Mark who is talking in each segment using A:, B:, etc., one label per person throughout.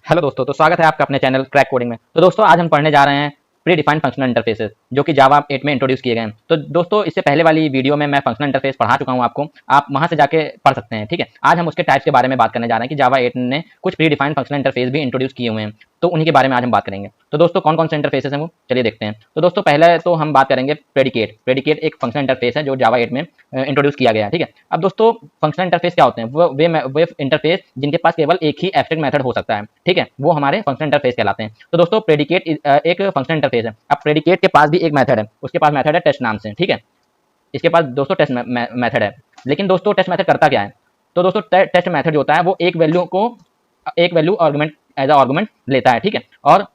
A: Hello दोस्तों, तो स्वागत है आपका अपने चैनल क्रैक कोडिंग में। तो दोस्तों आज हम पढ़ने जा रहे हैं प्री डिफाइंड फंक्शनल इंटरफेसेस जो कि जावा 8 में इंट्रोड्यूस किए गए हैं। तो दोस्तों इससे पहले वाली वीडियो में मैं फंक्शनल इंटरफेस पढ़ा चुका हूं आपको, आप वहां से जाके पढ़ सकते हैं। ठीक है, आज हम उसके टाइप्स के बारे में बात करने जा रहे हैं कि जावा 8 ने कुछ प्री डिफाइंड फंक्शनल इंटरफेस भी इंट्रोड्यूस किए हुए हैं, तो उन्हीं के बारे में आज हम बात करेंगे। तो दोस्तों कौन कौन से इंटरफेसेस हैं वो चलिए देखते हैं। तो दोस्तों पहले तो हम बात करेंगे प्रेडिकेट। प्रेडिकेट एक फंक्शनल इंटरफेस है जो जावा 8 में इंट्रोड्यूस किया गया है। ठीक है, अब दोस्तों फंक्शनल इंटरफेस क्या होते हैं? वो वे इंटरफेस जिनके पास केवल एक ही एब्स्ट्रैक्ट मेथड हो सकता है। ठीक है, वो हमारे फंक्शनल इंटरफेस कहलाते हैं। तो दोस्तों प्रेडिकेट एक फंक्शनल इंटरफेस है। अब प्रेडिकेट के पास भी एक मेथड है, उसके पास मेथड है टेस्ट नाम से। ठीक है, इसके पास दोस्तों टेस्ट मेथड है। लेकिन दोस्तों टेस्ट मेथड करता क्या है? तो दोस्तों टेस्ट मेथड जो होता है वो एक value argument as a argument लेता है। ठीक है, और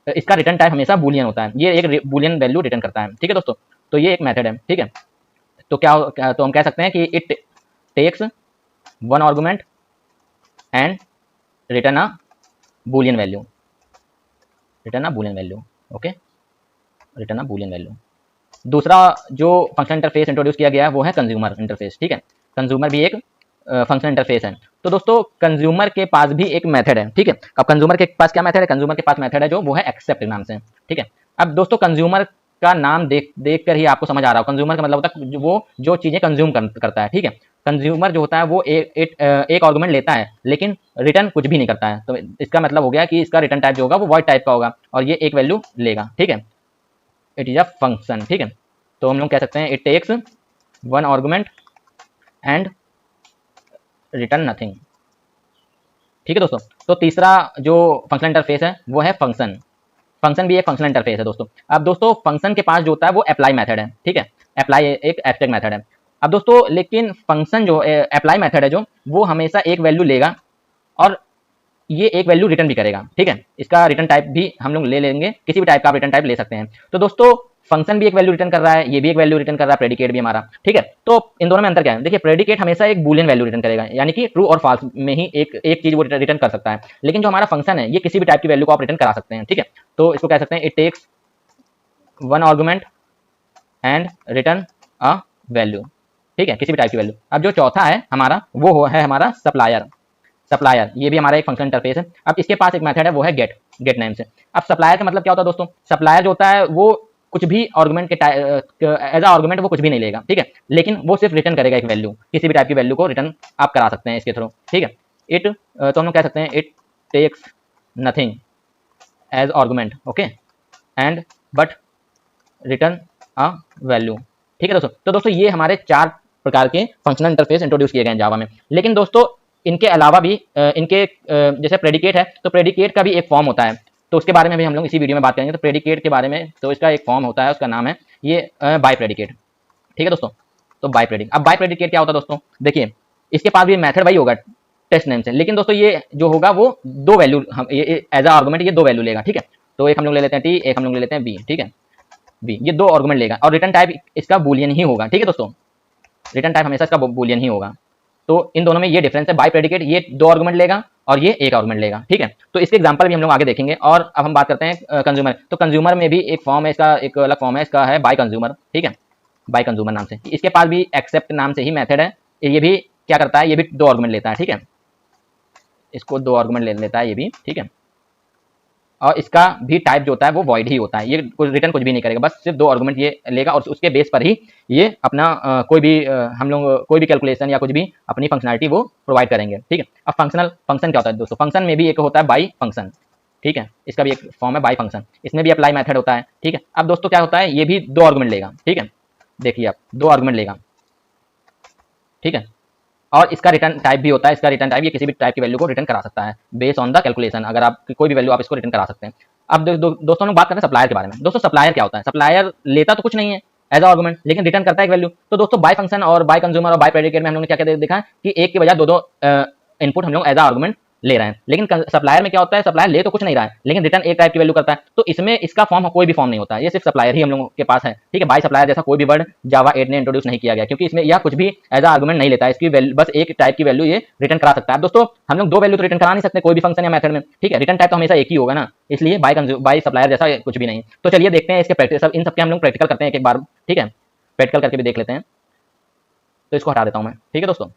A: इसका रिटर्न टाइप हमेशा बूलियन होता है, ये एक बूलियन वैल्यू रिटर्न करता है। ठीक है दोस्तों, तो ये एक मेथड है। ठीक है, तो तो हम कह सकते हैं कि it takes one argument and return a boolean value, okay, return a boolean value. दूसरा जो फंक्शन इंटरफेस इंट्रोड्यूस किया गया है वो है कंज्यूमर इंटरफेस। ठीक है, कंज्यूमर भी एक फंक्शन इंटरफेस है। तो दोस्तों कंज्यूमर के पास भी एक मेथड है। ठीक है, अब कंज्यूमर के पास क्या मेथड है? कंज्यूमर के पास मेथड है जो वो है एक्सेप्ट नाम से। ठीक है, अब दोस्तों कंज्यूमर का नाम देख कर ही आपको समझ आ रहा हो, कंज्यूमर का मतलब होता है वो जो चीजें कंज्यूम करता है। ठीक है, कंज्यूमर जो होता है वो एक आर्गुमेंट लेता है लेकिन रिटर्न कुछ भी नहीं करता है। तो इसका मतलब हो गया कि इसका रिटर्न टाइप जो होगा वो वॉइड टाइप का होगा और ये एक वैल्यू लेगा। ठीक है, इट इज अ फंक्शन। ठीक है, तो हम लोग कह सकते हैं it takes one argument and return nothing. ठीक है दोस्तों, तो तीसरा जो फंक्शन इंटरफेस है वो है फंक्शन। फंक्शन भी एक फंक्शनल इंटरफेस है दोस्तों। अब दोस्तों फंक्शन के पास जो होता है वो अप्लाई मेथड है। ठीक है, अप्लाई एक एब्स्ट्रैक्ट मेथड है। अब दोस्तों लेकिन फंक्शन जो अप्लाई मेथड है जो वो हमेशा एक वैल्यू लेगा और ये एक वैल्यू रिटर्न भी करेगा। ठीक है, इसका रिटर्न टाइप भी हम लोग ले लेंगे, किसी भी टाइप का आप रिटर्न टाइप ले सकते हैं। तो दोस्तों फंक्शन भी एक वैल्यू रिटर्न कर रहा है, ये भी एक वैल्यू रिटर्न कर रहा है, प्रेडिकेट भी हमारा। ठीक है, तो इन दोनों में अंतर क्या है? देखिए प्रेडिकेट हमेशा एक बूलियन वैल्यू रिटर्न करेगा, यानी कि ट्रू और फॉल्स में ही एक चीज वो रिटर्न कर सकता है। लेकिन जो हमारा फंक्शन है ये किसी भी टाइप की वैल्यू को आप रिटर्न करा सकते हैं। ठीक है, तो इसको कह सकते हैं it takes one argument and return a value. ठीक है, किसी भी टाइप की वैल्यू। अब जो चौथा है हमारा वो है हमारा सप्लायर। सप्लायर ये भी हमारा एक फंक्शन इंटरफेस है। अब इसके पास एक मेथड है वो है गेट नेम से। अब सप्लायर का मतलब क्या होता है दोस्तों? सप्लायर जो होता है वो कुछ भी आर्गुमेंट के एज अ आर्गुमेंट वो कुछ भी नहीं लेगा। ठीक है, लेकिन वो सिर्फ रिटर्न करेगा एक वैल्यू, किसी भी टाइप की वैल्यू को रिटर्न आप करा सकते हैं इसके थ्रू। ठीक है, तो हम लोग कह सकते हैं it takes nothing as argument, okay, and but return a value. ठीक है दोस्तों, तो दोस्तों ये हमारे 4 प्रकार के फंक्शनल इंटरफेस इंट्रोड्यूस किए गए हैं जावा में। लेकिन दोस्तों इनके अलावा भी जैसे प्रेडिकेट है तो प्रेडिकेट का भी एक फॉर्म होता है, तो उसके बारे में भी हम लोग इसी वीडियो में बात करेंगे। तो प्रेडिकेट के बारे में तो इसका एक फॉर्म होता है, उसका नाम है ये बाय प्रेडिकेट। ठीक है दोस्तों, तो बाय प्रेडिकेट। अब बाय प्रेडिकेट क्या होता है दोस्तों? देखिए इसके पास भी मेथड वही होगा टेस्ट नेम से, लेकिन दोस्तों ये जो होगा वो दो वैल्यू एज अ आर्गुमेंट ये दो वैल्यू लेगा। ठीक है, तो एक हम लोग ले लेते हैं टी, एक हम लोग ले लेते हैं बी। ठीक है, बी ये दो आर्गुमेंट लेगा और रिटर्न टाइप इसका बूलियन ही होगा। ठीक है दोस्तों, रिटर्न टाइप हमेशा इसका बूलियन ही होगा। तो इन दोनों में ये डिफरेंस है, बाय प्रेडिकेट ये दो आर्गुमेंट लेगा और ये एक आर्गुमेंट लेगा। ठीक है, तो इसके एग्जांपल भी हम लोग आगे देखेंगे। और अब हम बात करते हैं कंज्यूमर। तो कंज्यूमर में भी एक फॉर्म है, इसका एक अलग फॉर्म है, इसका है बाय कंज्यूमर। ठीक है, बाय कंज्यूमर नाम से। इसके पास भी एक्सेप्ट नाम से ही मेथड है, ये भी क्या करता है, ये भी दो आर्गुमेंट लेता है। ठीक है, इसको दो आर्गुमेंट ले लेता है ये भी। ठीक है, और इसका भी टाइप जो होता है वो वॉइड ही होता है, ये रिटर्न कुछ भी नहीं करेगा, बस सिर्फ दो आर्गुमेंट ये लेगा और उसके बेस पर ही ये अपना कोई भी हम लोग कोई भी कैलकुलेशन या कुछ भी अपनी फंक्शनलिटी वो प्रोवाइड करेंगे। ठीक है, अब फंक्शन क्या होता है दोस्तों? फंक्शन में भी एक होता है बाई फंक्शन। ठीक है, इसका भी एक फॉर्म है बाई फंक्शन, इसमें भी अप्लाई मेथड होता है। ठीक है, अब दोस्तों क्या होता है, ये भी दो आर्गुमेंट लेगा। ठीक है, देखिए आप दो आर्गुमेंट लेगा। ठीक है, और इसका रिटर्न टाइप भी होता है, इसका रिटर्न टाइप ये किसी भी टाइप की वैल्यू को रिटर्न करा सकता है बेस्ड ऑन द कैलकुलेशन, अगर आप कोई भी वैल्यू आप इसको रिटर्न करा सकते हैं। अब दोस्तों हम बात करते हैं सप्लायर के बारे में। दोस्तों सप्लायर क्या होता है? सप्लायर लेता तो कुछ नहीं है एज आर्गुमेंट, लेकिन रिटर्न करता है एक वैल्यू। तो दोस्तों बाय फंक्शन और बाय कंज्यूमर और बाय प्रेडिकेट में हम लोगों ने क्या क्या देखा कि एक के बजाय दो इनपुट हम लोग एज आर्गुमेंट ले रहे हैं। लेकिन सप्लायर में क्या होता है, सप्लायर ले तो कुछ नहीं रहा है लेकिन रिटर्न एक टाइप की वैल्यू करता है। तो इसमें इसका फॉर्म कोई भी फॉर्म नहीं होता है, ये सिर्फ सप्लायर ही हम लोगों के पास है। ठीक है, बाय सप्लायर जैसा कोई भी वर्ड जावा 8 ने इंट्रोड्यूस नहीं किया गया, क्योंकि इसमें यह कुछ भी एज आर्गुमेंट नहीं लेता है, इसकी बस एक टाइप की वैल्यू ये रिटर्न करा सकता है। दोस्तों हम लोग दो वैल्यू तो रिटर्न करा नहीं सकते कोई भी फंक्शन या मेथड में। ठीक है, रिटर्न टाइप तो हमेशा एक ही होगा ना, इसलिए बाय सप्लायर जैसा कुछ भी नहीं। तो चलिए देखते हैं इसके प्रैक्टिस, इन सबके हम लोग प्रैक्टिकल करते हैं एक एक बार। ठीक है, प्रैक्टिकल करके भी देख लेते हैं। तो इसको हटा देता हूं मैं। ठीक है दोस्तों,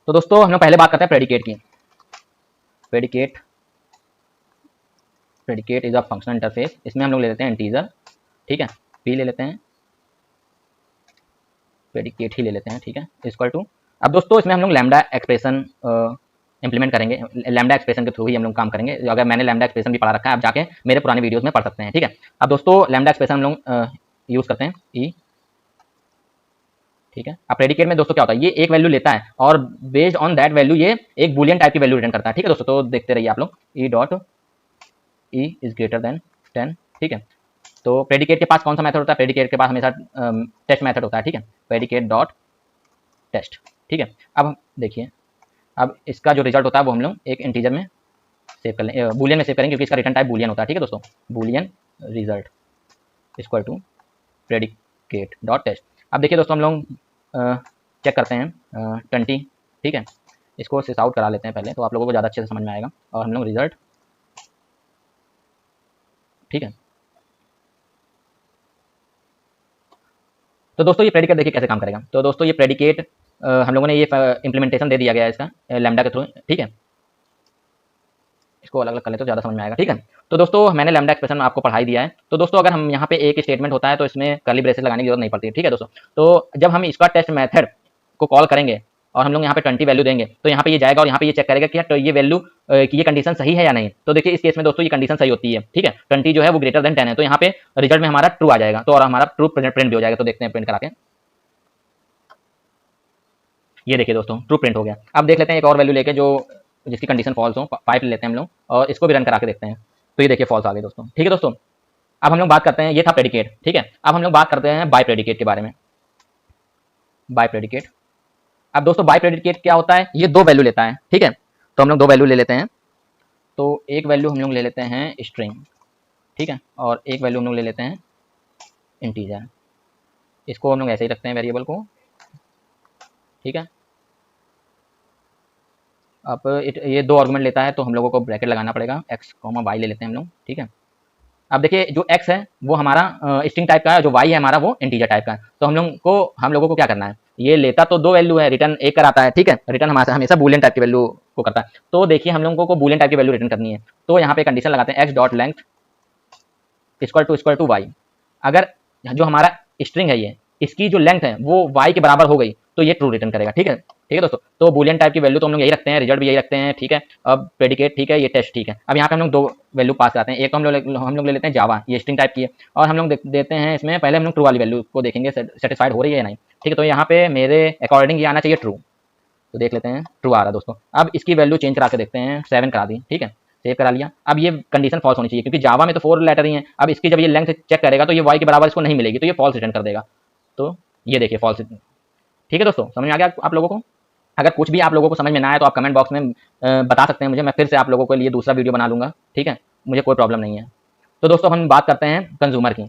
A: तो दोस्तों हम लोग पहले बात करते हैं प्रेडिकेट की। Predicate predicate is a functional interface, इसमें हम लोग ले लेते हैं इंटीजर, ठीक है, पी ले लेते हैं, प्रेडिकेट ही ले लेते हैं, ठीक है, इक्वल टू। अब दोस्तों इसमें हम लोग लैम्डा एक्सप्रेशन इंप्लीमेंट करेंगे, लैम्डा एक्सप्रेशन के थ्रू ही हम लोग काम करेंगे। अगर मैंने लैम्डा एक्सप्रेशन भी पढ़ा रखा है, आप जाके मेरे पुराने वीडियोस में पढ़ सकते हैं, ठीक है। अब दोस्तों लैम्डा एक्सप्रेशन हम लोग यूज करते हैं ई, ठीक है। अब प्रेडिकेट में दोस्तों क्या होता है, ये एक वैल्यू लेता है और बेस्ड ऑन दैट वैल्यू ये एक बूलियन टाइप की वैल्यू रिटर्न करता है, ठीक है दोस्तों। तो देखते रहिए आप लोग, E dot E is greater than 10, ठीक है। तो प्रेडिकेट के पास कौन सा मेथड होता है, प्रेडिकेट के पास हमेशा टेस्ट मेथड होता है, ठीक है, प्रेडिकेट डॉट टेस्ट, ठीक है। अब देखिए, अब इसका जो रिजल्ट होता है वो हम लोग एक इंटीजर में सेव कर लें, बूलियन में सेव करेंगे, क्योंकि इसका रिटर्न टाइप बूलियन होता है, ठीक है दोस्तों। Boolean result equal to predicate dot test. अब देखिए दोस्तों हम लोग चेक करते हैं 20, ठीक है, इसको सिस आउट करा लेते हैं पहले, तो आप लोगों को ज़्यादा अच्छे से समझ में आएगा। और हम लोग रिजल्ट, ठीक है। तो दोस्तों ये प्रेडिकेट देखिए कैसे काम करेगा। तो दोस्तों ये प्रेडिकेट हम लोगों ने ये इंप्लीमेंटेशन दे दिया गया है इसका लैम्डा के थ्रू, ठीक है। इसको अलग अलग कर ले तो ज़्यादा समझ में आएगा, ठीक है। तो दोस्तों मैंने लैम्डा एक्सप्रेशन आपको पढ़ाई दिया है। तो दोस्तों अगर हम यहाँ पे एक स्टेटमेंट होता है तो इसमें कर्ली ब्रेसेस लगाने की जरूरत नहीं पड़ती है, ठीक है दोस्तों। तो जब हम इसका टेस्ट मेथड को कॉल करेंगे और हम लोग यहाँ पे 20 वैल्यू देंगे, तो यहाँ पे ये जाएगा और यहाँ पे ये चेक करेगा कि तो ये वैल्यू की ये कंडीशन सही है या नहीं। तो देखिए इस केस में दोस्तों ये कंडीशन सही होती है, ठीक है, 20 जो है वो ग्रेटर देन 10 है, तो यहाँ पे रिजल्ट में हमारा ट्रू आ जाएगा, तो और हमारा ट्रू प्रिंट भी हो जाएगा। तो देखते हैं प्रिंट करा के, ये देखिए दोस्तों ट्रू प्रिंट हो गया। अब देख लेते हैं एक और वैल्यू लेके जो जिसकी कंडीशन फॉल्स हो, 5 ले लेते हैं हम लोग और इसको भी रन करा के देखते हैं। तो ये देखिए फॉल्स आ गई दोस्तों, ठीक है दोस्तों। अब हम लोग बात करते हैं, ये था प्रेडिकेट, ठीक है। अब हम लोग बात करते हैं बाय प्रेडिकेट के बारे में। बाय प्रेडिकेट, अब दोस्तों बाय प्रेडिकेट क्या होता है, ये दो वैल्यू लेता है, ठीक है। तो हम लोग दो वैल्यू ले लेते हैं। तो एक वैल्यू हम लोग ले लेते हैं स्ट्रिंग, ठीक है, और एक वैल्यू हम लोग ले लेते हैं इंटीजर। इसको हम लोग ऐसे ही रखते हैं वेरिएबल को, ठीक है। अब ये दो आर्गुमेंट लेता है तो हम लोगों को ब्रैकेट लगाना पड़ेगा, एक्स कॉमा वाई ले लेते हैं हम लोग, ठीक है। अब देखिए जो x है वो हमारा स्ट्रिंग टाइप का है, जो y है हमारा वो इंटीजर टाइप का है। तो हम लोगों को क्या करना है, ये लेता तो दो वैल्यू है, रिटर्न एक कराता है, ठीक है, रिटर्न हमारा हमेशा बूलियन टाइप की वैल्यू को करता है। तो देखिए हम लोगों को बूलियन टाइप की वैल्यू रिटर्न करनी है, तो यहाँ पे कंडीशन लगाते हैं x dot length equal to y। अगर जो हमारा स्ट्रिंग है ये, इसकी जो लेंथ है वो y के बराबर हो गई तो ये ट्रू रिटर्न करेगा, ठीक है, ठीक है दोस्तों। तो बूलियन टाइप की वैल्यू तो हम लोग यही रखते हैं, रिजल्ट भी यही रखते हैं, ठीक है। अब प्रेडिकेट, ठीक है, ये टेस्ट, ठीक है। अब यहाँ पे हम लोग दो वैल्यू पास कराते हैं, एक तो हम लोग ले लेते हैं जावा, ये स्ट्रिंग टाइप की है, और हम लोग देते हैं इसमें पहले हम लोग ट्रू वाली वैल्यू को देखेंगे सेटिस्फाइड हो रही है या नहीं, ठीक है। तो यहाँ पे मेरे अकॉर्डिंग ये आना चाहिए ट्रू, तो देख लेते हैं ट्रू आ रहा है दोस्तों। अब इसकी वैल्यू चेंज करा के देखते हैं, 7 करा दी, ठीक है, सेव करा लिया। अब ये कंडीशन फॉल्स होनी चाहिए क्योंकि जावा में तो 4 लेटर ही हैं। अब इसकी जब ये लेंथ चेक करेगा तो ये y के बराबर इसको नहीं मिलेगी, तो ये फॉल्स रिटर्न कर देगा। तो ये देखिए फॉल्स, ठीक है दोस्तों, समझ में आ गया आप लोगों को। अगर कुछ भी आप लोगों को समझ में ना आए तो आप कमेंट बॉक्स में बता सकते हैं मुझे, मैं फिर से आप लोगों के लिए दूसरा वीडियो बना लूँगा, ठीक है, मुझे कोई प्रॉब्लम नहीं है। तो दोस्तों हम बात करते हैं कंज्यूमर की।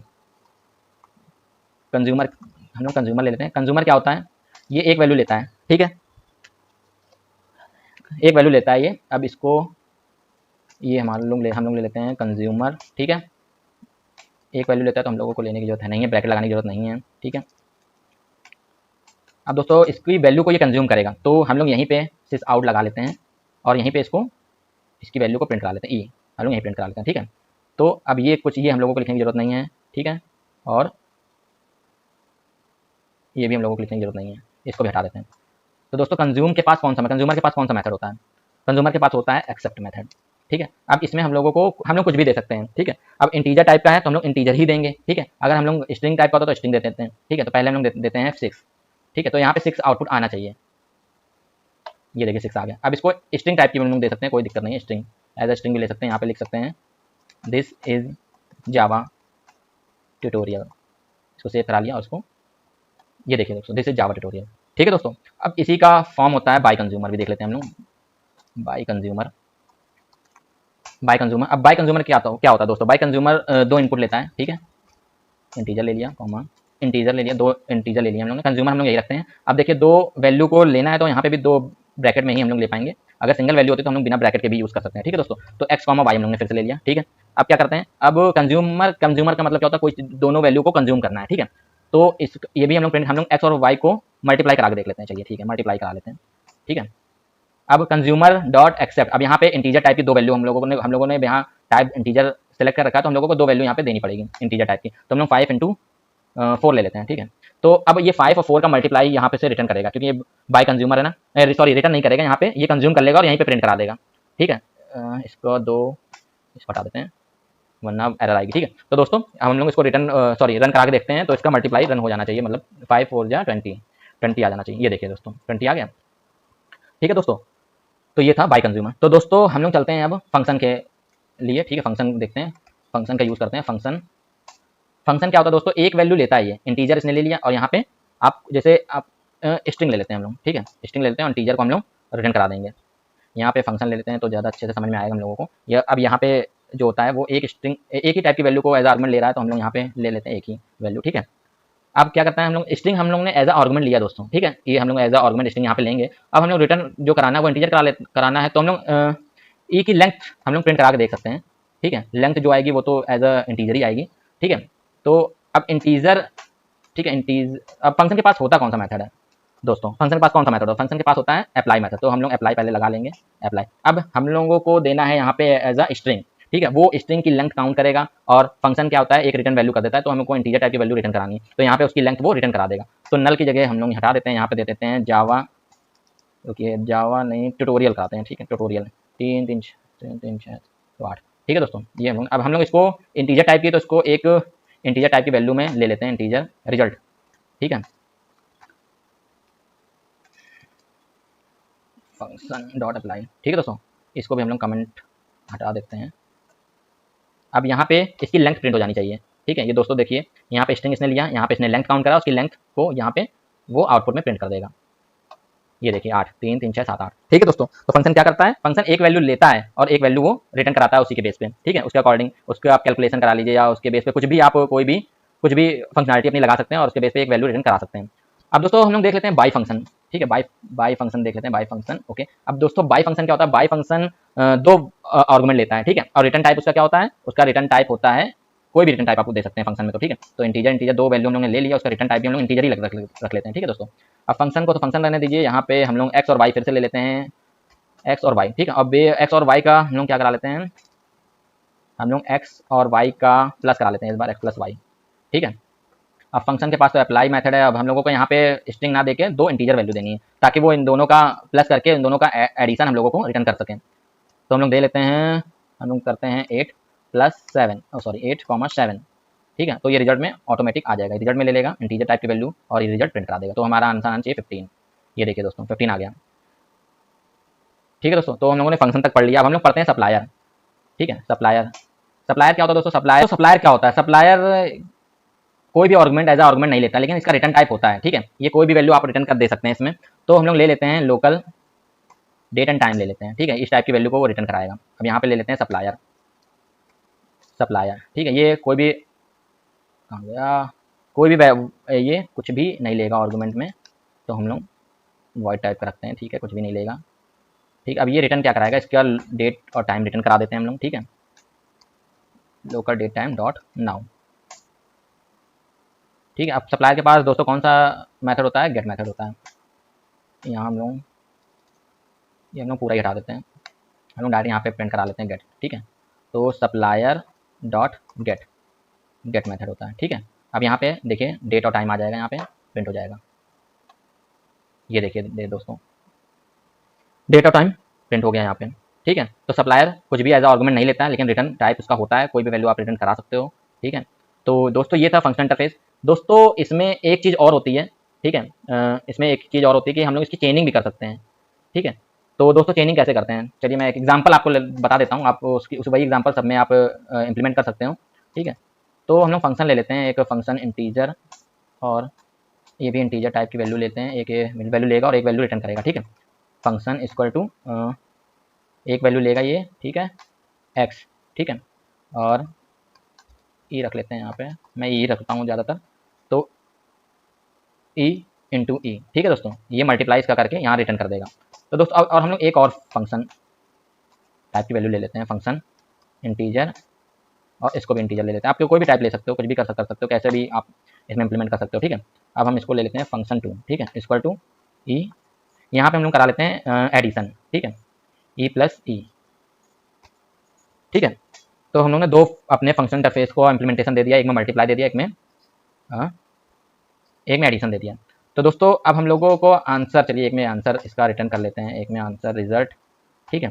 A: कंज्यूमर, हम लोग कंज्यूमर ले लेते हैं। कंज्यूमर क्या होता है, ये एक वैल्यू लेता है, ठीक है, एक वैल्यू लेता है ये। अब इसको ये हम लोग ले लेते हैं कंज्यूमर, ठीक है, एक वैल्यू लेता है तो हम लोगों को लेने की जरूरत है नहीं है, ब्रैकेट लगाने की जरूरत नहीं है, ठीक है। अब दोस्तों इसकी वैल्यू को ये कंज्यूम करेगा, तो हम लोग यहीं पे सिस आउट लगा लेते हैं और यहीं पे इसकी वैल्यू को प्रिंट करा लेते हैं, ई हम लोग यहीं प्रिंट करा लेते हैं, ठीक है। तो अब ये कुछ ये हम लोगों को लिखने की जरूरत नहीं है, ठीक है, और ये भी हम लोगों को लिखने की जरूरत नहीं है, इसको भी हटा देते हैं। तो दोस्तों कंज्यूमर के पास कौन सा मेथड होता है, कंज्यूमर के पास होता है एक्सेप्ट मेथड, ठीक है। अब इसमें हम लोग कुछ भी दे सकते हैं, ठीक है। अब इंटीजर टाइप का है तो हम लोग इंटीजर ही देंगे, ठीक है। अगर हम लोग स्ट्रिंग टाइप का होता तो स्ट्रिंग दे देते हैं, ठीक है। तो पहले हम लोग देते हैं 6, ठीक है। तो यहाँ पे 6 आउटपुट आना चाहिए, ये देखिए 6 आ गया। अब इसको स्ट्रिंग टाइप की हम लोग दे सकते हैं, कोई दिक्कत नहीं है, स्ट्रिंग एज अ स्ट्रिंग भी ले सकते हैं। यहाँ पे लिख सकते हैं दिस इज जावा ट्यूटोरियल, इसको सेव करा लिया और उसको ये देखिए दोस्तों दिस इज जावा ट्यूटोरियल, ठीक है दोस्तों। अब इसी का फॉर्म होता है बाय कंज्यूमर, भी देख लेते हैं हम लोग, बाय कंज्यूमर। अब बाय कंज्यूमर क्या होता है दोस्तों, बाय कंज्यूमर दो इनपुट लेता है, ठीक है, इंटीजर ले लिया, कॉमा इंटीजर ले लिया, दो इंटीजर ले लिया हम लोग ने। कंज्यूमर हम लोग यही रखते हैं। अब देखिए दो वैल्यू को लेना है तो यहाँ पे भी दो ब्रैकेट में ही हम लोग ले पाएंगे, अगर सिंगल वैल्यू होती तो हम लोग बिना ब्रैकेट के भी यूज़ कर सकते हैं, ठीक है दोस्तों। तो एक्स कॉमा वाई हम लोग ने फिर से ले लिया, ठीक है। अब क्या करते हैं, अब कंज्यूमर का मतलब क्या होता है, कोई दोनों वैल्यू को कंज्यूम करना है, ठीक है। तो ये भी हम लोग एक्स और वाई को मल्टीप्लाई करा के देख लेते हैं, चलिए ठीक है, मल्टीप्लाई करा लेते हैं, ठीक है। अब कंज्यूमर डॉट एक्सेप्ट, अब यहाँ पे इंटीजर टाइप की दो वैल्यू हम लोगों ने यहाँ टाइप इंटीजर सेलेक्ट कर रखा है तो हम लोगों को 2 वैल्यू यहाँ पे देनी पड़ेगी इंटीजर टाइप की। तो हम लोग 5 इंटू 4 ले लेते हैं, ठीक है। तो अब ये 5 और 4 का मल्टीप्लाई यहाँ पे से रिटर्न करेगा, क्योंकि ये बाय कंज्यूमर है ना, सॉरी रिटर्न नहीं करेगा, यहाँ पे ये कंज्यूम कर लेगा और यहीं पे प्रिंट करा देगा, ठीक है। इसको 2 इसको हटा देते हैं वरना एरर आएगी, ठीक है। तो दोस्तों हम लोग इसको रन करा के देखते हैं। तो इसका मल्टीप्लाई रन हो जाना चाहिए, मतलब 5 4 जा 20 आ जाना चाहिए। ये देखिए दोस्तों 20 आ गया, ठीक है दोस्तों। तो ये था बाय कंज्यूमर। तो दोस्तों हम लोग चलते हैं अब फंक्शन के लिए, ठीक है। फंक्शन देखते हैं, फंक्शन का यूज़ करते हैं। फंक्शन क्या होता है दोस्तों, एक वैल्यू लेता है ये इंटीजर इसने ले लिया, और यहाँ पे आप जैसे आप स्ट्रिंग ले लेते हैं हम लोग, ठीक है। स्ट्रिंग ले लेते हैं और इंटीजर को हम लोग रिटर्न करा देंगे। यहाँ पे फंक्शन ले लेते हैं तो ज़्यादा अच्छे से समझ में आएगा हम लोगों को। अब यहाँ पे जो होता है वो एक स्ट्रिंग एक ही टाइप की वैल्यू को एज आर्गुमेंट ले रहा है, तो हम लोग यहाँ पे ले लेते हैं एक ही वैल्यू, ठीक है। अब क्या करता है हम लोग, स्ट्रिंग हम लोग ने एज आर्गुमेंट लिया दोस्तों, ठीक है। ये हम लोग एज आर्गुमेंट स्ट्रिंग यहाँ पे लेंगे। अब हम लोग रिटर्न जो कराना है वो इंटीजर कराना है, तो हम लोग ई की लेंथ हम लोग प्रिंट करा के देख सकते हैं, ठीक है। लेंथ जो आएगी वो तो एज अ इंटीजर ही आएगी, ठीक है। तो अब इंटीजर, ठीक है, अब फंक्शन के पास होता कौन सा मेथड है दोस्तों, फंक्शन के पास कौन सा मेथड है, फंक्शन के पास होता है अप्लाई मेथड। तो हम लोग अप्लाई पहले लगा लेंगे, अप्लाई। अब हम लोगों को देना है यहाँ पे एज अ स्ट्रिंग, ठीक है। वो स्ट्रिंग की लेंथ काउंट करेगा, और फंक्शन क्या होता है, एक रिटर्न वैल्यू कर देता है। तो हमको इंटीजर टाइप की वैल्यू रिटर्न करानी है, तो यहाँ पे उसकी लेंथ वो रिटर्न करा देगा। तो नल की जगह हम लोग हटा देते हैं, यहाँ पे दे देते हैं जावा, ओके जावा नहीं ट्यूटोरियल कराते हैं, ठीक है। ट्यूटोरियल 3 3 3 6 तो 8, ठीक है दोस्तों। ये हम लोग अब हम लोग इसको इंटीजर टाइप की, तो इसको एक इंटीजर टाइप की वैल्यू में ले लेते हैं, इंटीजर रिजल्ट, ठीक है। फंक्शन डॉट अप्लाई, ठीक है दोस्तों। इसको भी हम लोग कमेंट हटा देते हैं। अब यहाँ पे इसकी लेंथ प्रिंट हो जानी चाहिए, ठीक है। ये दोस्तों देखिए, यहाँ पे स्ट्रिंग इसने लिया, यहाँ पे इसने लेंथ काउंट करा, उसकी लेंथ को यहाँ पे वो आउटपुट में प्रिंट कर देगा। ये देखिए 8 3 3 6 7 8, ठीक है दोस्तों। तो फंक्शन क्या करता है, फंक्शन एक वैल्यू लेता है और एक वैल्यू वो रिटर्न कराता है उसी के बेस पे, ठीक है। उसके अकॉर्डिंग उसके आप कैलकुलेशन करा लीजिए, या उसके बेस पे कुछ भी आप कुछ भी फंक्शनलिटी अपनी लगा सकते हैं, और उसके बेस पे एक वैल्यू रिटर्न करा सकते हैं। अब दोस्तों हम लोग देख लेते हैं बाई फंक्शन, ठीक है। बाई फंक्शन देख लेते हैं, बाई फंक्शन, ओके। अब दोस्तों बाई फंक्शन क्या होता है, बाई फंक्शन 2 आर्गुमेंट लेता है, ठीक है। और रिटर्न टाइप उसका क्या होता है, उसका रिटर्न टाइप होता है कोई भी रिटर्न टाइप आपको दे सकते हैं फंक्शन में, तो ठीक है। तो इंटीजर 2 वैल्यू हम लोग ने ले लिया, उसका रिटर्न टाइप भी हम लोग इंटीजर ही रख लेते हैं, ठीक है दोस्तों। अब फंक्शन को तो फंक्शन रहने दीजिए, यहाँ पे हम लोग एक्स और वाई फिर से ले लेते हैं, एक्स और वाई, ठीक है। अब एक्स और वाई का हम लोग क्या करा लेते हैं, हम लोग एक्स और वाई का प्लस करा लेते हैं इस बार, एक्स प्लस वाई, ठीक है। अब फंक्शन के पास तो अप्लाई मेथड है। अब हम लोगों को यहाँ पे स्ट्रिंग ना देके 2 इंटीजर वैल्यू देनी है, ताकि वो इन दोनों का प्लस करके इन दोनों का एडिशन हम लोगों को रिटर्न कर सकें। तो हम लोग दे लेते हैं, हम लोग करते हैं 8 + 7, सॉरी 8, 7, ठीक है। तो ये रिजल्ट में ऑटोमेटिक आ जाएगा, रिजल्ट में ले लेगा इंटीजर टाइप की वैल्यू और ये रिजल्ट प्रिंट करा देगा। तो हमारा आंसर आना चाहिए 15। ये देखिए दोस्तों 15 आ गया, ठीक है दोस्तों। तो हम लोगों ने फंक्शन तक पढ़ लिया। अब हम लोग पढ़ते हैं सप्लायर, ठीक है। सप्लायर क्या होता है दोस्तों, सप्लायर क्या होता है, सप्लायर कोई भी आर्गुमेंट एज आर्गुमेंट नहीं लेता, लेकिन इसका रिटर्न टाइप होता है, ठीक है। ये कोई भी वैल्यू आप रिटर्न कर दे सकते हैं इसमें। तो हम लोग ले लेते हैं लोकल डेट एंड टाइम ले लेते हैं, ठीक है। इस टाइप की वैल्यू को वो रिटर्न कराएगा। अब यहाँ पे ले लेते हैं सप्लायर, ठीक है। ये कोई भी कहाँ गया, कोई भी ये कुछ भी नहीं लेगा आर्गुमेंट में, तो हम लोग वॉइड टाइप का रखते हैं, ठीक है। कुछ भी नहीं लेगा, ठीक। अब ये रिटर्न क्या कराएगा, इसका डेट और टाइम रिटर्न करा देते हैं हम लोग, ठीक है। Local date time dot now, ठीक है। अब सप्लायर के पास दोस्तों कौन सा मेथड होता है, गेट मेथड होता है। यहाँ हम लोग ये हम लोग पूरा ही हटा देते हैं, हम लोग डायरेक्ट यहाँ पे प्रिंट करा लेते हैं गेट, ठीक है। तो सप्लायर डॉट गेट मेथड होता है, ठीक है। अब यहाँ पे देखिए डेट और टाइम आ जाएगा, यहाँ पे प्रिंट हो जाएगा। ये देखिए दोस्तों डेट और टाइम प्रिंट हो गया यहाँ पे, ठीक है। तो सप्लायर कुछ भी एज आर्गुमेंट नहीं लेता है, लेकिन रिटर्न टाइप उसका होता है, कोई भी वैल्यू आप रिटर्न करा सकते हो, ठीक है। तो दोस्तों ये था फंक्शन इंटरफेस। दोस्तों इसमें एक चीज़ और होती है, ठीक है। इसमें एक चीज़ और होती है कि हम लोग इसकी चेनिंग भी कर सकते हैं, ठीक है। तो दोस्तों चेनिंग कैसे करते हैं, चलिए मैं एक एग्जांपल आपको बता देता हूँ, आप उसकी उस वही एग्जांपल सब में आप इंप्लीमेंट कर सकते हो, ठीक है। तो हम लोग फंक्शन ले लेते हैं, एक फंक्शन इंटीजर, और ये भी इंटीजर टाइप की वैल्यू लेते हैं, एक वैल्यू लेगा और एक वैल्यू रिटर्न करेगा, ठीक है। फंक्शन इक्वल टू एक वैल्यू लेगा ये, ठीक है, एक्स, ठीक है। और ई रख लेते हैं, यहाँ पे मैं ई रखता हूँ ज़्यादातर, तो ई इंटू ई, ठीक है दोस्तों। ये मल्टीप्लाई इसका करके यहाँ रिटर्न कर देगा। तो दोस्तों और हम लोग एक और फंक्शन टाइप की वैल्यू ले लेते हैं, फंक्शन इंटीजर, और इसको भी इंटीजर ले लेते हैं। आप कोई भी टाइप ले सकते हो, कुछ भी कर सकते हो, कैसे भी आप इसमें इंप्लीमेंट कर सकते हो, ठीक है। अब हम इसको ले लेते हैं फंक्शन 2, ठीक है, इक्वल टू ई, यहाँ पे हम लोग करा लेते हैं एडिशन, ठीक है, ई प्लस ई, ठीक है। तो हम लोग ने दो अपने फंक्शन इंटरफेस को इम्प्लीमेंटेशन दे दिया, एक में मल्टीप्लाई दे दिया, एक में एडिशन दे दिया। तो दोस्तों अब हम लोगों को आंसर, चलिए एक में आंसर इसका रिटर्न कर लेते हैं, एक में आंसर रिजल्ट, ठीक है,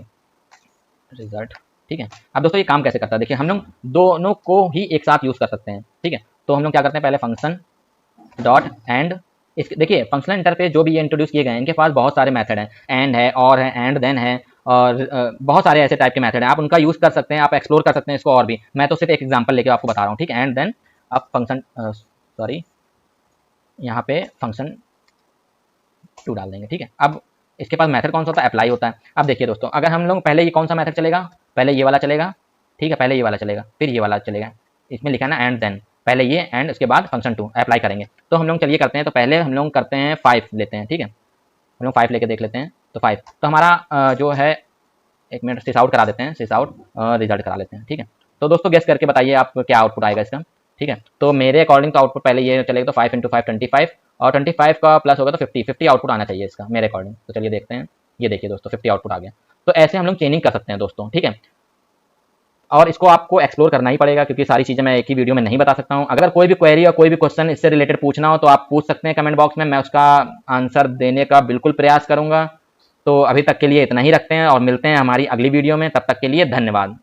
A: रिजल्ट, ठीक है। अब दोस्तों ये काम कैसे करता है, देखिए हम लोग दोनों को ही एक साथ यूज़ कर सकते हैं, ठीक है। तो हम लोग क्या करते हैं, पहले फंक्शन डॉट एंड, इस देखिए फंक्शनल इंटरफेस जो भी ये इंट्रोड्यूस किए गए हैं इनके पास बहुत सारे मेथड हैं, एंड है, और है, एंड देन है, और बहुत सारे ऐसे टाइप के मेथड हैं, आप उनका यूज़ कर सकते हैं, आप एक्सप्लोर कर सकते हैं इसको और भी। मैं तो सिर्फ एक एग्जांपल लेके आपको बता रहा हूँ, ठीक है। एंड देन आप फंक्शन सॉरी यहाँ पे फंक्शन 2 डाल देंगे, ठीक है। अब इसके पास मेथड कौन सा होता है, अप्लाई होता है। अब देखिए दोस्तों, अगर हम लोग पहले ये कौन सा मेथड चलेगा, पहले ये वाला चलेगा, ठीक है, पहले ये वाला चलेगा, फिर ये वाला चलेगा, इसमें लिखा है ना एंड देन, पहले ये एंड उसके बाद फंक्शन 2 अप्लाई करेंगे। तो हम लोग चलिए करते हैं, तो पहले हम लोग करते हैं 5 लेते हैं, ठीक है, हम लोग 5 लेके देख लेते हैं। तो 5 तो हमारा जो है, एक मिनट सिस आउट करा देते हैं, सिस आउट रिजल्ट करा लेते हैं, ठीक है। तो दोस्तों गेस करके बताइए आप क्या आउटपुट आएगा इसका, ठीक है। तो मेरे अकॉर्डिंग तो आउटपुट पहले ये चलेगा, तो 5 × 5 25, और 25 का प्लस होगा तो 50 आउटपुट आना चाहिए इसका मेरे अकॉर्डिंग। तो चलिए देखते हैं, ये देखिए दोस्तों 50 आउटपुट आ गया। तो ऐसे हम लोग चेनिंग कर सकते हैं दोस्तों, ठीक है। और इसको आपको एक्सप्लोर करना ही पड़ेगा, क्योंकि सारी चीज़ें मैं एक ही वीडियो में नहीं बता सकता हूँ। अगर कोई भी क्वेरी या कोई भी क्वेश्चन इससे रिलेटेड पूछना हो तो आप पूछ सकते हैं कमेंट बॉक्स में, मैं उसका आंसर देने का बिल्कुल प्रयास करूंगा। तो अभी तक के लिए इतना ही रखते हैं और मिलते हैं हमारी अगली वीडियो में, तब तक के लिए धन्यवाद।